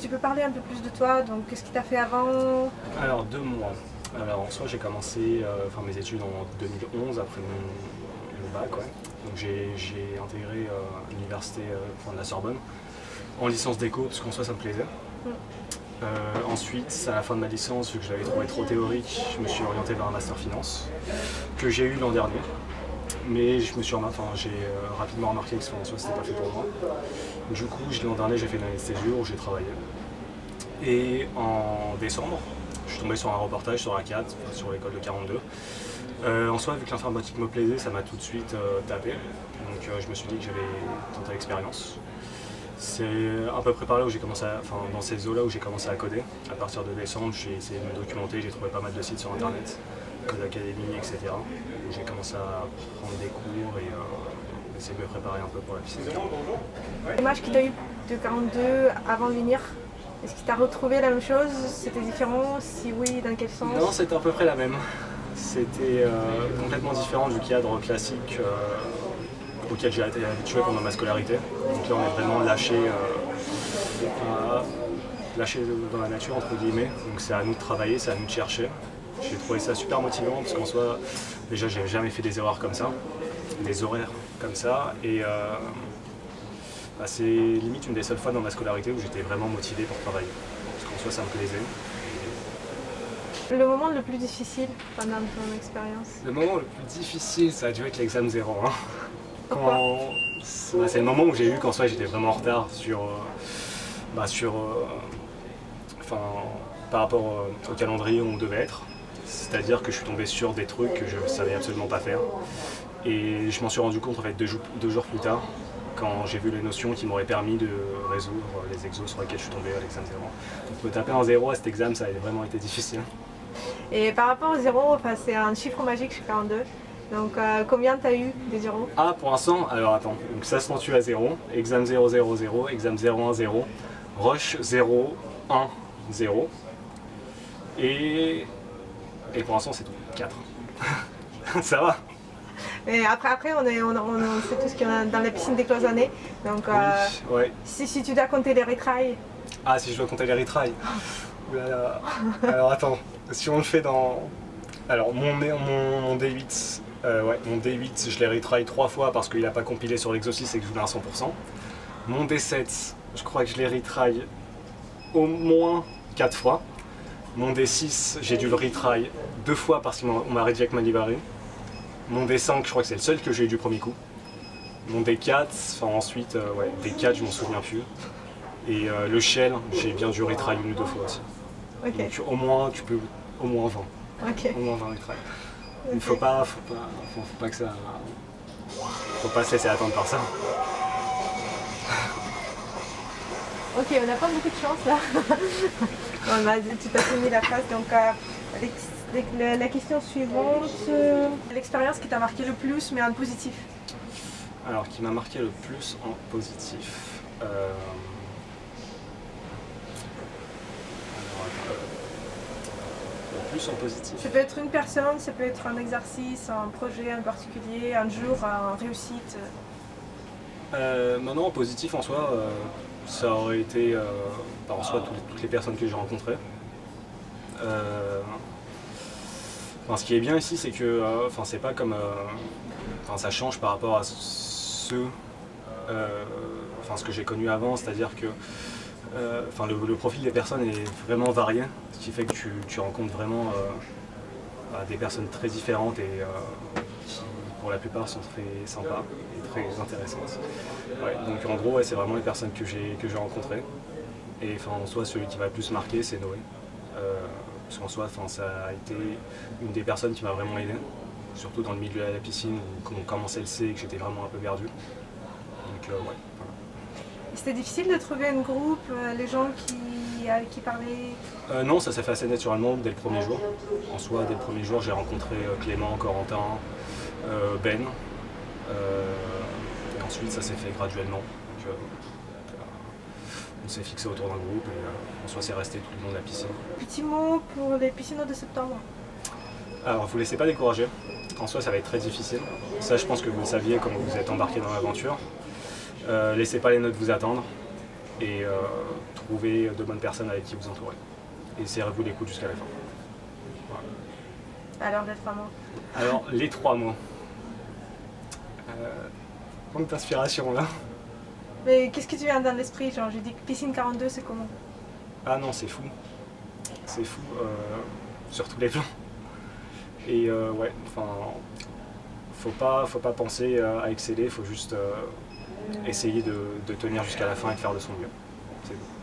tu peux parler un peu plus de toi, donc qu'est-ce qui t'a fait avant? Alors, de moi. Alors, en soi, j'ai commencé mes études en 2011 après mon bac. Ouais. Donc, j'ai intégré l'université de la Sorbonne en licence d'éco, parce qu'en soi, ça me plaisait. Ensuite, à la fin de ma licence, vu que je l'avais trouvé trop théorique, je me suis orienté vers un master finance que j'ai eu l'an dernier. Mais j'ai rapidement remarqué que en soi, c'était pas fait pour moi. Du coup, l'an dernier, j'ai fait une année de césure où j'ai travaillé. Et en décembre, je suis tombé sur un reportage sur ACAD, sur l'école de 42. En soi, vu que l'informatique me plaisait, ça m'a tout de suite tapé. Donc je me suis dit que j'allais tenter l'expérience. C'est à peu près par là où j'ai commencé dans ces eaux-là où j'ai commencé à coder. À partir de décembre, j'ai essayé de me documenter, j'ai trouvé pas mal de sites sur internet, Code Academy, etc. J'ai commencé à prendre des cours et essayer de me préparer un peu pour la piscine. L'image que tu as eu de 42 avant de venir, est-ce que tu as retrouvé la même chose? C'était différent? Si oui, dans quel sens? Non, c'était à peu près la même. C'était complètement différent du cadre classique auquel j'ai été habitué pendant ma scolarité. Donc là, on est vraiment lâché dans la nature, entre guillemets. Donc c'est à nous de travailler, c'est à nous de chercher. J'ai trouvé ça super motivant parce qu'en soi, déjà, j'ai jamais fait des erreurs comme ça, des horaires comme ça. Et c'est limite une des seules fois dans ma scolarité où j'étais vraiment motivé pour travailler. Parce qu'en soi, ça me plaisait. Le moment le plus difficile pendant ton expérience? Le moment le plus difficile, ça a dû être l'examen 0. Pourquoi? C'est le moment où j'ai eu qu'en soi j'étais vraiment en retard par rapport au calendrier où on devait être. C'est-à-dire que je suis tombé sur des trucs que je ne savais absolument pas faire. Et je m'en suis rendu compte en fait deux jours plus tard, quand j'ai vu les notions qui m'auraient permis de résoudre les exos sur lesquels je suis tombé à l'examen 0. Donc me taper un 0 à cet examen, ça a vraiment été difficile. Et par rapport au 0, c'est un chiffre magique chez 42. Donc combien tu as eu des 0? Ah, pour l'instant, alors attends, donc ça se tentue à 0, examen 0, 0, 0, examen 0, 1, 0, rush 0, 1, 0, et pour l'instant c'est tout, 4. Ça va. Et après on sait tout ce qu'il y a dans la piscine décloisonnée. Donc Oui, ouais. si tu dois compter les retries. Ah, si je dois compter les retries. Oulala. Alors attends, si on le fait dans... Alors mon D8, mon D8, je l'ai retry 3 fois parce qu'il n'a pas compilé sur l'exercice et que je voulais un 100%. Mon D7, je crois que je l'ai retry au moins 4 fois. Mon D6, j'ai dû le retry 2 fois parce qu'on m'a reject ma librairie. Mon D5, je crois que c'est le seul que j'ai eu du premier coup. Mon D4, ensuite, D4, je m'en souviens plus. Et le shell, j'ai bien dû retry 1 ou 2 fois aussi. Okay. Donc au moins, tu peux au moins 20. Okay. Au moins 20 retries. Il ne faut pas que ça... Faut pas se laisser attendre par ça. Ok, on n'a pas beaucoup de chance là. Tu t'as fini la phrase, donc la question suivante. L'expérience qui t'a marqué le plus, mais en positif. Alors, qui m'a marqué le plus en positif. Le plus en positif. Ça peut être une personne, ça peut être un exercice, un projet en particulier, un jour, une réussite. Maintenant, en positif en soi, ça aurait été en soi toutes les personnes que j'ai rencontrées. Ce qui est bien ici, c'est que c'est pas comme. Ça change par rapport à ce que j'ai connu avant, c'est-à-dire que le profil des personnes est vraiment varié, ce qui fait que tu rencontres vraiment des personnes très différentes et qui, pour la plupart, sont très sympas et très intéressantes. Ouais, donc en gros, c'est vraiment les personnes que j'ai rencontrées. Et en soi, celui qui va le plus marquer, c'est Noé. Parce qu'en soi, ça a été une des personnes qui m'a vraiment aidé, surtout dans le milieu de la piscine où on commençait le C et que j'étais vraiment un peu perdu. Donc voilà. C'était difficile de trouver un groupe, les gens qui parlaient? Non, ça s'est fait assez naturellement dès le premier jour. En soi, dès le premier jour, j'ai rencontré Clément, Corentin, Ben. Et ensuite, ça s'est fait graduellement. Donc, on s'est fixé autour d'un groupe et en soi, c'est resté tout le long de la piscine. Petit mot pour les piscines de septembre. Alors, vous ne laissez pas décourager. En soi, ça va être très difficile. Ça, je pense que vous le saviez quand vous êtes embarqué dans l'aventure. Laissez pas les notes vous attendre et trouver de bonnes personnes avec qui vous entourer. Et serrez-vous les coudes jusqu'à la fin. Voilà. Alors, les 3 mots. Alors, les 3 mots. Manque d'inspiration là. Mais qu'est-ce que tu viens dans l'esprit? Genre, j'ai dit que piscine 42, c'est comment? Ah non, c'est fou. C'est fou, sur tous les plans. Et ouais, enfin, faut pas penser à exceller, faut juste essayer de tenir jusqu'à la fin et de faire de son mieux. C'est tout.